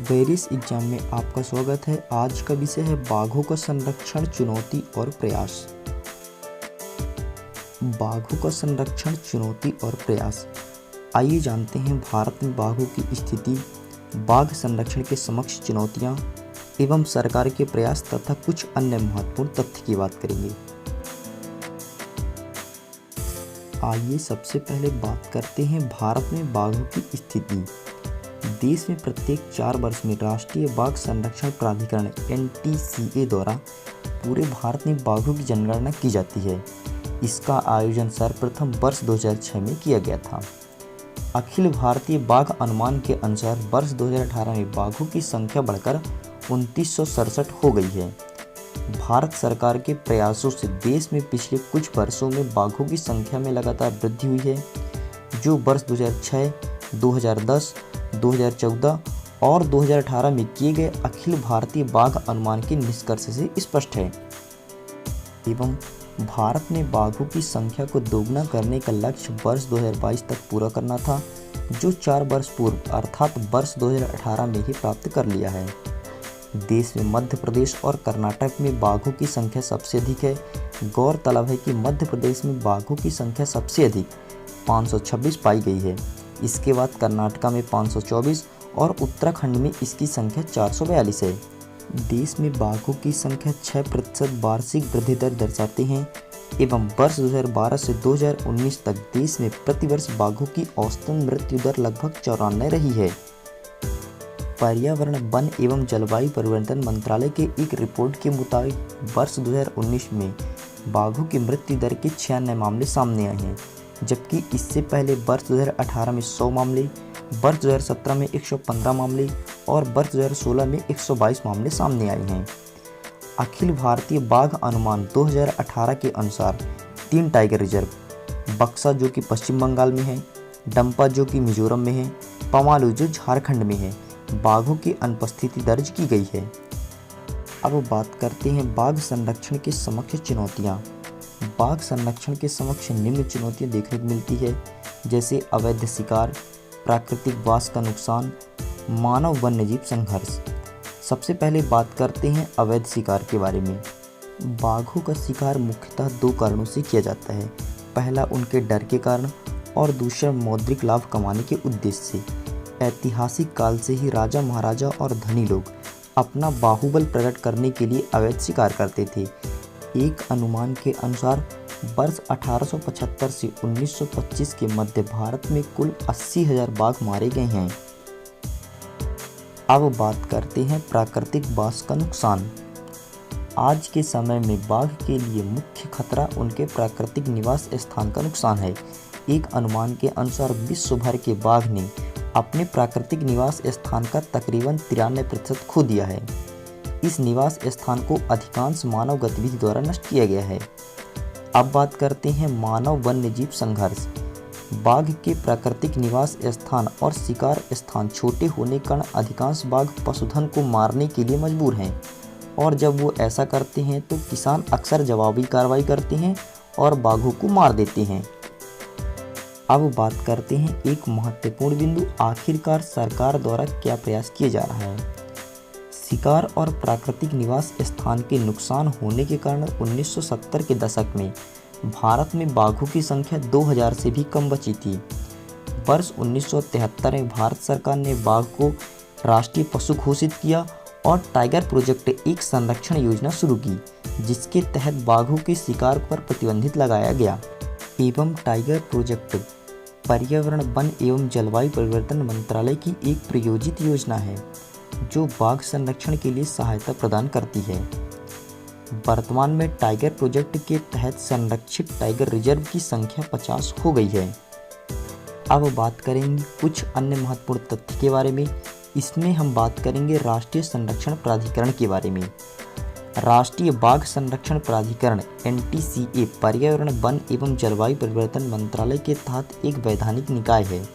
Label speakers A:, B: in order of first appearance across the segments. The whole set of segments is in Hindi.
A: वेरियस एग्जाम में आपका स्वागत है। आज का विषय है बाघों का संरक्षण, चुनौती और प्रयास। बाघों का संरक्षण, चुनौती और प्रयास। आइए जानते हैं भारत में बाघों की स्थिति, बाघ संरक्षण के समक्ष चुनौतियां एवं सरकार के प्रयास तथा कुछ अन्य महत्वपूर्ण तथ्य की बात करेंगे। आइए सबसे पहले बात करते हैं भारत में बाघों की स्थिति। देश में प्रत्येक 4 वर्ष में राष्ट्रीय बाघ संरक्षण प्राधिकरण NTCA द्वारा पूरे भारत में बाघों की जनगणना की जाती है। इसका आयोजन सर्वप्रथम वर्ष 2006 में किया गया था। अखिल भारतीय बाघ अनुमान के अनुसार वर्ष 2018 में बाघों की संख्या बढ़कर 2967 हो गई है। भारत सरकार के प्रयासों से देश में पिछले कुछ वर्षों में बाघों की संख्या में लगातार वृद्धि हुई है, जो वर्ष 2006, 2010, 2014 और 2018 में किए गए अखिल भारतीय बाघ अनुमान के निष्कर्ष से स्पष्ट है। एवं भारत में बाघों की संख्या को दोगुना करने का लक्ष्य वर्ष 2022 तक पूरा करना था, जो 4 वर्ष पूर्व अर्थात वर्ष 2018 में ही प्राप्त कर लिया है। देश में मध्य प्रदेश और कर्नाटक में बाघों की संख्या सबसे अधिक है। गौरतलब है कि मध्य प्रदेश में बाघों की संख्या सबसे अधिक 526 पाई गई है। इसके बाद कर्नाटक में 524 और उत्तराखंड में इसकी संख्या 442 है। देश में बाघों की संख्या 6% वार्षिक वृद्धि दर दर्शाते हैं एवं वर्ष 2012 से 2019 तक देश में प्रतिवर्ष बाघों की औसतन मृत्यु दर लगभग 94 रही है। पर्यावरण, वन एवं जलवायु परिवर्तन मंत्रालय के एक रिपोर्ट के मुताबिक वर्ष 2019 में बाघों की मृत्यु दर के 96 मामले सामने आए हैं, जबकि इससे पहले वर्ष 2018 में 100 मामले, वर्ष 2017 में 115 मामले और वर्ष 2016 में 122 मामले सामने आए हैं। अखिल भारतीय बाघ अनुमान 2018 के अनुसार 3 टाइगर रिजर्व, बक्सा जो कि पश्चिम बंगाल में है, डंपा जो कि मिजोरम में है, पमालू जो झारखंड में है, बाघों की अनुपस्थिति दर्ज की गई है। अब बात करते हैं बाघ संरक्षण के समक्ष चुनौतियाँ। बाघ संरक्षण के समक्ष निम्न चुनौतियाँ देखने को मिलती है, जैसे अवैध शिकार, प्राकृतिक वास का नुकसान, मानव वन्यजीव संघर्ष। सबसे पहले बात करते हैं अवैध शिकार के बारे में। बाघों का शिकार मुख्यतः 2 कारणों से किया जाता है। पहला उनके डर के कारण और दूसरा मौद्रिक लाभ कमाने के उद्देश्य से। ऐतिहासिक काल से ही राजा, महाराजा और धनी लोग अपना बाहुबल प्रकट करने के लिए अवैध शिकार करते थे। एक अनुमान के अनुसार वर्ष 1875 से 1925 के मध्य भारत में कुल 80,000 बाघ मारे गए हैं। अब बात करते हैं प्राकृतिक वास का नुकसान। आज के समय में बाघ के लिए मुख्य खतरा उनके प्राकृतिक निवास स्थान का नुकसान है। एक अनुमान के अनुसार विश्व भर के बाघ ने अपने प्राकृतिक निवास स्थान का तकरीबन 93% खो दिया है। इस निवास स्थान को अधिकांश मानव गतिविधि द्वारा नष्ट किया गया है। अब बात करते हैं मानव वन्यजीव संघर्ष। बाघ के प्राकृतिक निवास स्थान और शिकार स्थान छोटे होने के कारण अधिकांश बाघ पशुधन को मारने के लिए मजबूर हैं, और जब वो ऐसा करते हैं तो किसान अक्सर जवाबी कार्रवाई करते हैं और बाघों को मार देते हैं। अब बात करते हैं एक महत्वपूर्ण बिंदु, आखिरकार सरकार द्वारा क्या प्रयास किया जा रहा है। शिकार और प्राकृतिक निवास स्थान के नुकसान होने के कारण 1970 के दशक में भारत में बाघों की संख्या 2000 से भी कम बची थी। वर्ष 1973 में भारत सरकार ने बाघ को राष्ट्रीय पशु घोषित किया और टाइगर प्रोजेक्ट एक संरक्षण योजना शुरू की, जिसके तहत बाघों के शिकार पर प्रतिबंधित लगाया गया। एवं टाइगर प्रोजेक्ट पर्यावरण, वन एवं जलवायु परिवर्तन मंत्रालय की एक प्रायोजित योजना है, जो बाघ संरक्षण के लिए सहायता प्रदान करती है। वर्तमान में टाइगर प्रोजेक्ट के तहत संरक्षित टाइगर रिजर्व की संख्या 50 हो गई है। अब बात करेंगे कुछ अन्य महत्वपूर्ण तथ्य के बारे में। इसमें हम बात करेंगे राष्ट्रीय संरक्षण प्राधिकरण के बारे में। राष्ट्रीय बाघ संरक्षण प्राधिकरण NTCA पर्यावरण, वन एवं जलवायु परिवर्तन मंत्रालय के तहत एक वैधानिक निकाय है।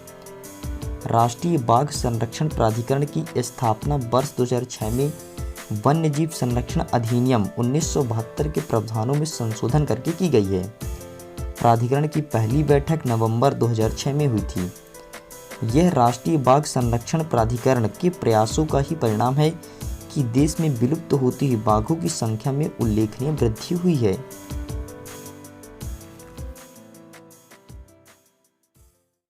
A: राष्ट्रीय बाघ संरक्षण प्राधिकरण की स्थापना वर्ष 2006 में वन्यजीव संरक्षण अधिनियम 1972 के प्रावधानों में संशोधन करके की गई है। प्राधिकरण की पहली बैठक नवंबर 2006 में हुई थी। यह राष्ट्रीय बाघ संरक्षण प्राधिकरण के प्रयासों का ही परिणाम है कि देश में विलुप्त होते हुए बाघों की संख्या में उल्लेखनीय वृद्धि हुई है।